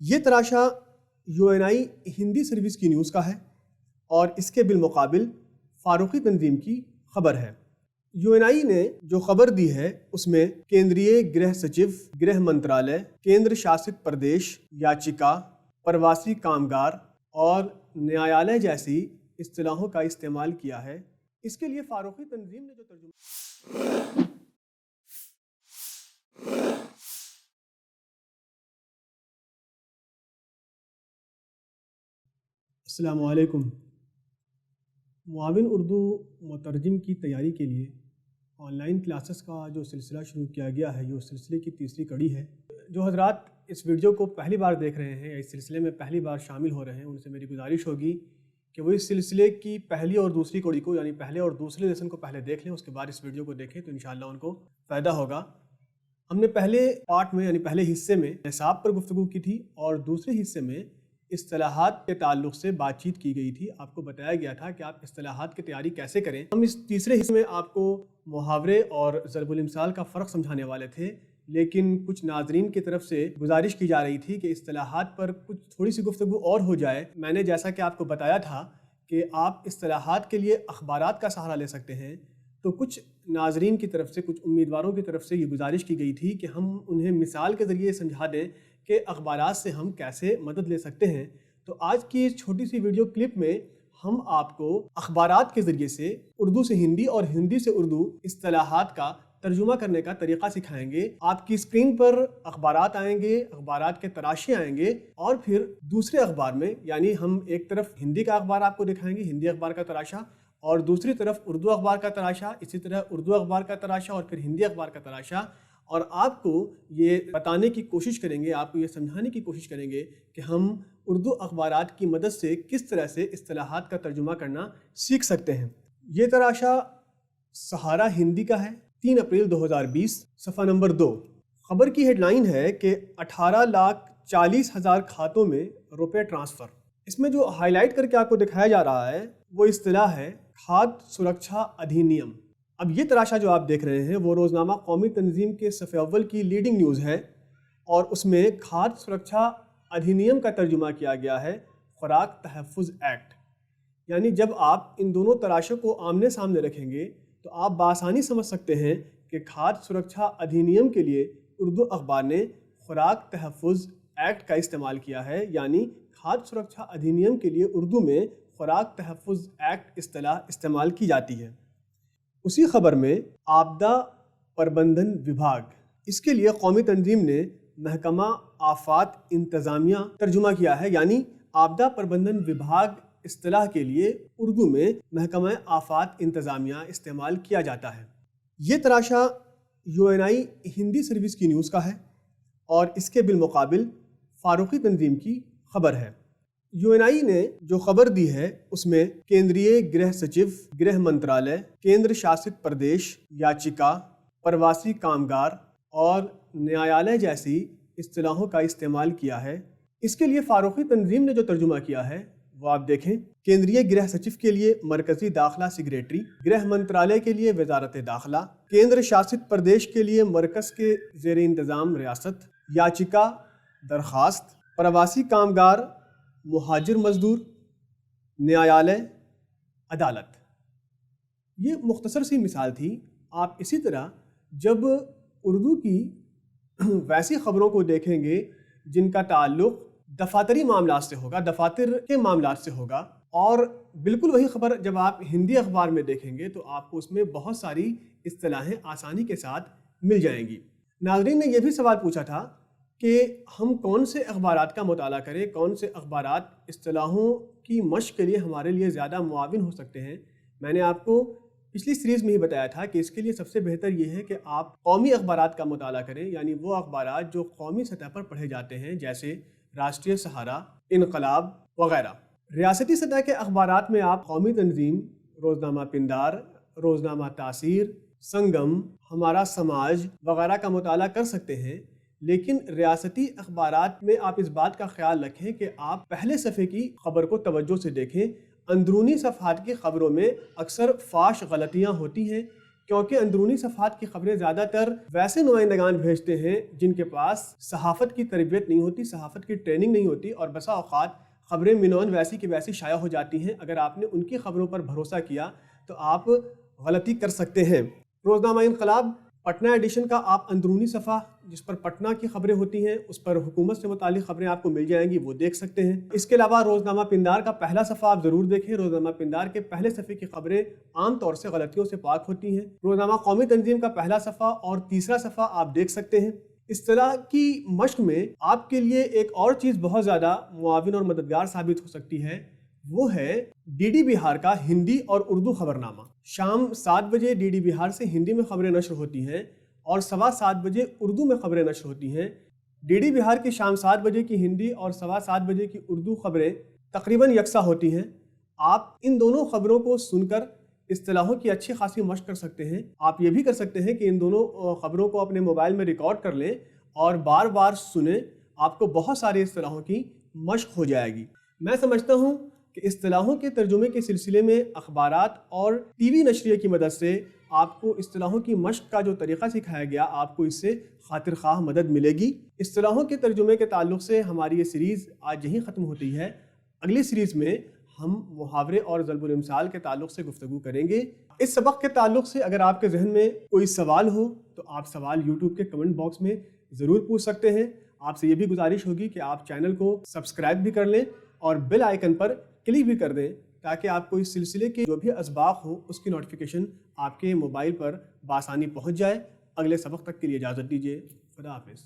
یہ تراشا UNI Hindi service کی news کا ہے اور اس کے بالمقابل فاروقی تنظیم کی خبر ہے۔ UNI نے جو خبر دی ہے اس میں کیندریہ گرہ سچیو، گرہ منترالے، کیندر شاست پردیش، یاچیکا، پرواسی کامگار اور نیایالے جیسی اصطلاحوں کا استعمال کیا ہے۔ اس کے لیے فاروقی تنظیم نے جو ترجمہ السلام علیکم۔ معاون اردو مترجم کی تیاری کے لیے آن لائن کلاسز کا جو سلسلہ شروع کیا گیا ہے، یہ اس سلسلے کی تیسری کڑی ہے۔ جو حضرات اس ویڈیو کو پہلی بار دیکھ رہے ہیں یا اس سلسلے میں پہلی بار شامل ہو رہے ہیں، ان سے میری گزارش ہوگی کہ وہ اس سلسلے کی پہلی اور دوسری کڑی کو، یعنی پہلے اور دوسرے لیسن کو پہلے دیکھ لیں، اس کے بعد اس ویڈیو کو دیکھیں تو انشاءاللہ ان کو فائدہ ہوگا۔ ہم نے پہلے پارٹ میں، یعنی پہلے حصے میں نصاب پر گفتگو کی تھی اور دوسرے حصے میں اصطلاحات کے تعلق سے بات چیت کی گئی تھی۔ آپ کو بتایا گیا تھا کہ آپ اصطلاحات کی تیاری کیسے کریں۔ ہم اس تیسرے حصے میں آپ کو محاورے اور ضرب الامثال کا فرق سمجھانے والے تھے، لیکن کچھ ناظرین کی طرف سے گزارش کی جا رہی تھی کہ اصطلاحات پر کچھ تھوڑی سی گفتگو اور ہو جائے۔ میں نے جیسا کہ آپ کو بتایا تھا کہ آپ اصطلاحات کے لیے اخبارات کا سہارا لے سکتے ہیں، تو کچھ ناظرین کی طرف سے، کچھ امیدواروں کی طرف سے یہ گزارش کی گئی تھی کہ ہم انہیں مثال کے ذریعے سمجھا دیں کہ اخبارات سے ہم کیسے مدد لے سکتے ہیں۔ تو آج کی اس چھوٹی سی ویڈیو کلپ میں ہم آپ کو اخبارات کے ذریعے سے اردو سے ہندی اور ہندی سے اردو اصطلاحات کا ترجمہ کرنے کا طریقہ سکھائیں گے۔ آپ کی اسکرین پر اخبارات آئیں گے، اخبارات کے تراشے آئیں گے، اور پھر دوسرے اخبار میں، یعنی ہم ایک طرف ہندی کا اخبار آپ کو دکھائیں گے، ہندی اخبار کا تراشا، اور دوسری طرف اردو اخبار کا تراشا، اسی طرح اردو اخبار کا تراشا اور پھر ہندی اخبار کا تراشا، اور آپ کو یہ بتانے کی کوشش کریں گے، آپ کو یہ سمجھانے کی کوشش کریں گے کہ ہم اردو اخبارات کی مدد سے کس طرح سے اصطلاحات کا ترجمہ کرنا سیکھ سکتے ہیں۔ یہ تراشا سہارا ہندی کا ہے، 3 اپریل 2020، صفحہ نمبر 2۔ خبر کی ہیڈ لائن ہے کہ 18,40,000 کھاتوں میں روپے ٹرانسفر۔ اس میں جو ہائی لائٹ کر کے آپ کو دکھایا جا رہا ہے وہ اصطلاح ہے کھادیہ سرکشا ادھینیم۔ اب یہ تراشا جو آپ دیکھ رہے ہیں وہ روزنامہ قومی تنظیم کے صفحہ اول کی لیڈنگ نیوز ہے، اور اس میں کھادیہ سرکشا ادھینیم کا ترجمہ کیا گیا ہے خوراک تحفظ ایکٹ۔ یعنی جب آپ ان دونوں تراشوں کو آمنے سامنے رکھیں گے تو آپ بآسانی سمجھ سکتے ہیں کہ کھادیہ سرکشا ادھینیم کے لیے اردو اخبار نے خوراک تحفظ ایکٹ کا استعمال کیا ہے، یعنی کھادیہ سرکشا ادھینیم کے لیے اردو میں خوراک تحفظ ایکٹ اصطلاح استعمال کی جاتی ہے۔ اسی خبر میں آپدا پربندھن وبھاگ، اس کے لیے قومی تنظیم نے محکمہ آفات انتظامیہ ترجمہ کیا ہے، یعنی آپدا پربندھن وبھاگ اصطلاح کے لیے اردو میں محکمہ آفات انتظامیہ استعمال کیا جاتا ہے۔ یہ تراشا UNI ہندی سروس کی نیوز کا ہے اور اس کے بالمقابل فاروقی تنظیم کی خبر ہے۔ UNI نے جو خبر دی ہے اس میں کیندریہ گرہ سچیو، گرہ منترالے، کیندر شاست پردیش، یاچیکا، پرواسی کامگار اور نیایالے جیسی اصطلاحوں کا استعمال کیا ہے۔ اس کے لیے فاروقی تنظیم نے جو ترجمہ کیا ہے وہ آپ دیکھیں۔ کیندریہ گرہ سچیو کے لیے مرکزی داخلہ سیکریٹری، گرہ منترالے کے لیے وزارت داخلہ، کیندر شاست پردیش کے لیے مرکز کے زیر انتظام ریاست، یاچیکا درخواست، پرواسی کامگار مہاجر مزدور، نیایالے عدالت۔ یہ مختصر سی مثال تھی۔ آپ اسی طرح جب اردو کی ویسی خبروں کو دیکھیں گے جن کا تعلق دفاتری معاملات سے ہوگا، دفاتر کے معاملات سے ہوگا، اور بالکل وہی خبر جب آپ ہندی اخبار میں دیکھیں گے تو آپ کو اس میں بہت ساری اصطلاحیں آسانی کے ساتھ مل جائیں گی۔ ناظرین نے یہ بھی سوال پوچھا تھا کہ ہم کون سے اخبارات کا مطالعہ کریں، کون سے اخبارات اصطلاحوں کی مشق کے لیے ہمارے لیے زیادہ معاون ہو سکتے ہیں۔ میں نے آپ کو پچھلی سیریز میں ہی بتایا تھا کہ اس کے لیے سب سے بہتر یہ ہے کہ آپ قومی اخبارات کا مطالعہ کریں، یعنی وہ اخبارات جو قومی سطح پر پڑھے جاتے ہیں، جیسے راشٹریہ سہارا، انقلاب وغیرہ۔ ریاستی سطح کے اخبارات میں آپ قومی تنظیم، روزنامہ پندار، روزنامہ تاثیر، سنگم، ہمارا سماج وغیرہ کا مطالعہ کر سکتے ہیں، لیکن ریاستی اخبارات میں آپ اس بات کا خیال رکھیں کہ آپ پہلے صفحے کی خبر کو توجہ سے دیکھیں۔ اندرونی صفحات کی خبروں میں اکثر فاش غلطیاں ہوتی ہیں، کیونکہ اندرونی صفحات کی خبریں زیادہ تر ویسے نمائندگان بھیجتے ہیں جن کے پاس صحافت کی تربیت نہیں ہوتی، صحافت کی ٹریننگ نہیں ہوتی، اور بسا اوقات خبریں منون ویسی کی ویسی شائع ہو جاتی ہیں۔ اگر آپ نے ان کی خبروں پر بھروسہ کیا تو آپ غلطی کر سکتے ہیں۔ روزنامہ انقلاب پٹنہ ایڈیشن کا آپ اندرونی صفحہ جس پر پٹنہ کی خبریں ہوتی ہیں، اس پر حکومت سے متعلق خبریں آپ کو مل جائیں گی، وہ دیکھ سکتے ہیں۔ اس کے علاوہ روزنامہ پندار کا پہلا صفحہ آپ ضرور دیکھیں۔ روزنامہ پندار کے پہلے صفحے کی خبریں عام طور سے غلطیوں سے پاک ہوتی ہیں۔ روزنامہ قومی تنظیم کا پہلا صفحہ اور تیسرا صفحہ آپ دیکھ سکتے ہیں۔ اصطلاح کی مشق میں آپ کے لیے ایک اور چیز بہت زیادہ معاون اور مددگار ثابت ہو سکتی ہے، وہ ہے ڈی ڈی بہار کا ہندی اور اردو خبرنامہ۔ شام 7 بجے ڈی ڈی بہار سے ہندی میں خبریں نشر ہوتی ہیں اور 7:15 بجے اردو میں خبریں نشر ہوتی ہیں۔ ڈی ڈی بہار کی شام 7 بجے کی ہندی اور 7:15 بجے کی اردو خبریں تقریباً یکساں ہوتی ہیں۔ آپ ان دونوں خبروں کو سن کر اصطلاحوں کی اچھی خاصی مشق کر سکتے ہیں۔ آپ یہ بھی کر سکتے ہیں کہ ان دونوں خبروں کو اپنے موبائل میں ریکارڈ کر لیں اور بار بار سنیں، آپ کو بہت ساری اصطلاحوں کی مشق ہو جائے گی۔ میں سمجھتا ہوں کہ اصطلاحوں کے ترجمے کے سلسلے میں اخبارات اور ٹی وی نشریے کی مدد سے آپ کو اصطلاحوں کی مشق کا جو طریقہ سکھایا گیا، آپ کو اس سے خاطر خواہ مدد ملے گی۔ اصطلاحوں کے ترجمے کے تعلق سے ہماری یہ سیریز آج یہیں ختم ہوتی ہے۔ اگلی سیریز میں ہم محاورے اور ضرب الامثال کے تعلق سے گفتگو کریں گے۔ اس سبق کے تعلق سے اگر آپ کے ذہن میں کوئی سوال ہو تو آپ سوال یوٹیوب کے کمنٹ باکس میں ضرور پوچھ سکتے ہیں۔ آپ سے یہ بھی گزارش ہوگی کہ آپ چینل کو سبسکرائب بھی کر لیں اور بیل آئیکن پر کلک بھی کر دیں تاکہ آپ کو اس سلسلے کے جو بھی اسباق ہوں اس کی نوٹیفیکیشن آپ کے موبائل پر بآسانی پہنچ جائے۔ اگلے سبق تک کے لیے اجازت دیجیے۔ خدا حافظ۔